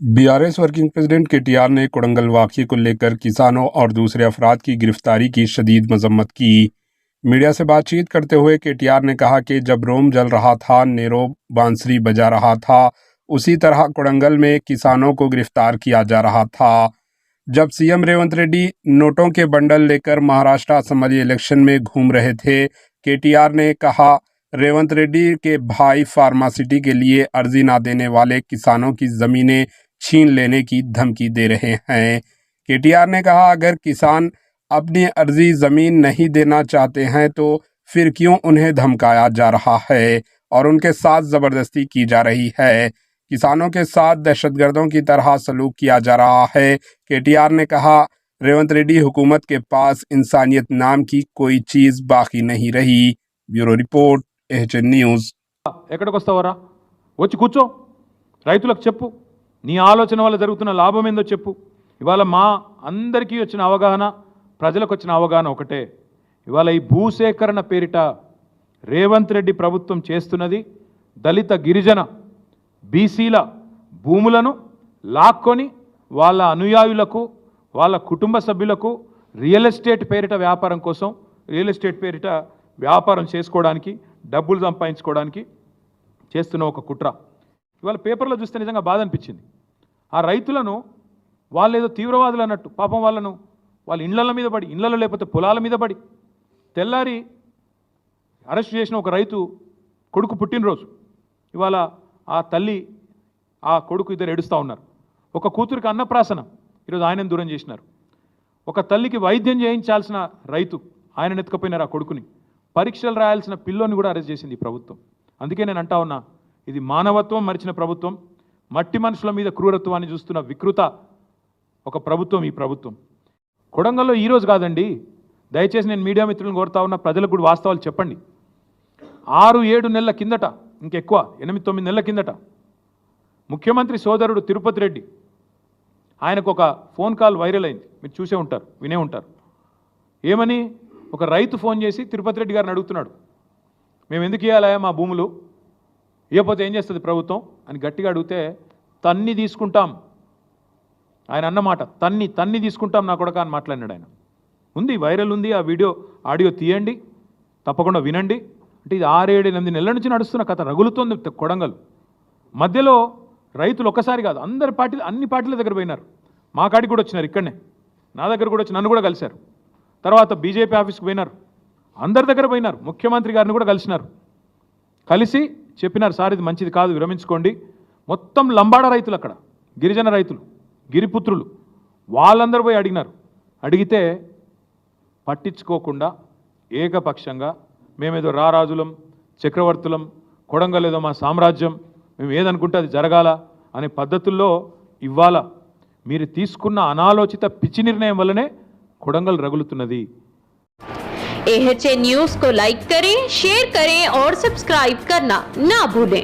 BRS working president KTR ने कोडंगल वाक़ये को लेकर किसानों और दूसरे अफराद की गिरफ्तारी की शदीद मजम्मत की। मीडिया से बातचीत करते हुए केटीआर ने कहा कि जब रोम जल रहा था, नेरो बांसुरी बजा रहा था, उसी तरह कोडंगल में किसानों को गिरफ्तार किया जा रहा था। जब सीएम रेवंत रेड्डी नोटों के बंडल लेकर महाराष्ट्र असम्बली इलेक्शन में घूम रहे थे, केटीआर ने कहा, रेवंत रेड्डी के भाई फार्मासिटी के लिए अर्जी ना देने वाले किसानों की ज़मीनें छीन लेने की धमकी दे रहे हैं। केटीआर ने कहा, अगर किसान अपनी अर्जी ज़मीन नहीं देना चाहते हैं तो फिर क्यों उन्हें धमकाया जा रहा है और उनके साथ ज़बरदस्ती की जा रही है। किसानों के साथ दहशतगर्दों की तरह सलूक किया जा रहा है। केटीआर ने कहा, रेवंत रेड्डी हुकूमत के पास इंसानियत नाम की कोई चीज़ बाकी नहीं रही। Bureau report, HN news. ఎక్కడికి వస్తావరా? వచ్చి కూర్చో, రైతులకు చెప్పు, నీ ఆలోచన వల్ల జరుగుతున్న లాభం ఏందో చెప్పు. ఇవాళ మా అందరికీ వచ్చిన అవగాహన, ప్రజలకు వచ్చిన అవగాహన ఒకటే. ఇవాళ ఈ భూసేకరణ పేరిట రేవంత్ రెడ్డి ప్రభుత్వం చేస్తున్నది దళిత గిరిజన బీసీల భూములను లాక్కొని వాళ్ళ అనుయాయులకు, వాళ్ళ కుటుంబ సభ్యులకు రియల్ ఎస్టేట్ పేరిట వ్యాపారం కోసం, రియల్ ఎస్టేట్ పేరిట వ్యాపారం చేసుకోవడానికి, డబ్బులు సంపాదించుకోవడానికి చేస్తున్న ఒక కుట్ర. ఇవాళ పేపర్లో చూస్తే నిజంగా బాధ అనిపించింది. ఆ రైతులను వాళ్ళు ఏదో తీవ్రవాదులు అన్నట్టు, పాపం వాళ్ళను వాళ్ళ ఇళ్ల మీద పడి, ఇళ్లలో లేకపోతే పొలాల మీద పడి, తెల్లారి అరెస్ట్ చేసిన ఒక రైతు కొడుకు పుట్టినరోజు. ఇవాళ ఆ తల్లి, ఆ కొడుకు ఇద్దరు ఏడుస్తూ ఉన్నారు. ఒక కూతురికి అన్నప్రాసన, ఈరోజు ఆయనను దూరం చేసినారు. ఒక తల్లికి వైద్యం చేయించాల్సిన రైతు, ఆయన ఎత్తుకపోయినారు ఆ కొడుకుని. పరీక్షలు రాయాల్సిన పిల్లోని కూడా అరెస్ట్ చేసింది ఈ ప్రభుత్వం. అందుకే నేను అంటా ఉన్నా, ఇది మానవత్వం మరిచిన ప్రభుత్వం, మట్టి మనుషుల మీద క్రూరత్వాన్ని చూస్తున్న వికృత ఒక ప్రభుత్వం ఈ ప్రభుత్వం. కొడంగల్లో ఈరోజు కాదండి, దయచేసి నేను మీడియా మిత్రులను కోరుతా ఉన్నా, ప్రజలకు కూడా వాస్తవాలు చెప్పండి. 6-7 నెలల కిందట, ఇంకెక్కువ 8-9 నెలల కిందట ముఖ్యమంత్రి సోదరుడు తిరుపతి రెడ్డి, ఆయనకు ఒక ఫోన్ కాల్ వైరల్ అయింది. మీరు చూసే ఉంటారు, వినే ఉంటారు. ఏమని? ఒక రైతు ఫోన్ చేసి తిరుపతి రెడ్డి గారిని అడుగుతున్నాడు, మేము ఎందుకు ఇవ్వాలా మా భూములు, ఇవ్వకపోతే ఏం చేస్తుంది ప్రభుత్వం అని గట్టిగా అడిగితే, తన్ని తీసుకుంటాం, ఆయన అన్నమాట, తన్ని తీసుకుంటాం నా కొడక అని మాట్లాడినాడు ఆయన. ఉంది, వైరల్ ఉంది, ఆ వీడియో ఆడియో తీయండి, తప్పకుండా వినండి. అంటే ఇది 6-7-8 నెలల నుంచి నడుస్తున్న కథ, రగులుతోంది కొడంగల్. మధ్యలో రైతులు ఒక్కసారి కాదు, అన్ని పార్టీల దగ్గర పోయినారు. మా కాడికి కూడా వచ్చినారు, ఇక్కడనే నా దగ్గర కూడా వచ్చి నన్ను కూడా కలిశారు. తర్వాత బీజేపీ ఆఫీస్కి పోయినారు, అందరి దగ్గర పోయినారు, ముఖ్యమంత్రి గారిని కూడా కలిసినారు. కలిసి చెప్పినారు, సార్ ఇది మంచిది కాదు, విరమించుకోండి. మొత్తం లంబాడ రైతులు, అక్కడ గిరిజన రైతులు, గిరిపుత్రులు, వాళ్ళందరూ పోయి అడిగినారు. అడిగితే పట్టించుకోకుండా ఏకపక్షంగా మేమేదో రారాజులం, చక్రవర్తులం, కొడంగల్ ఏదో మా సామ్రాజ్యం, మేము ఏదనుకుంటే అది జరగాల అనే పద్ధతుల్లో ఇవ్వాల మీరు తీసుకున్న అనాలోచిత పిచ్చి నిర్ణయం వల్లనే कोडंगल रगुलुतुन्नदी। एचएन न्यूज़ को लाइक करें, शेयर करें और सब्सक्राइब करना ना भूलें।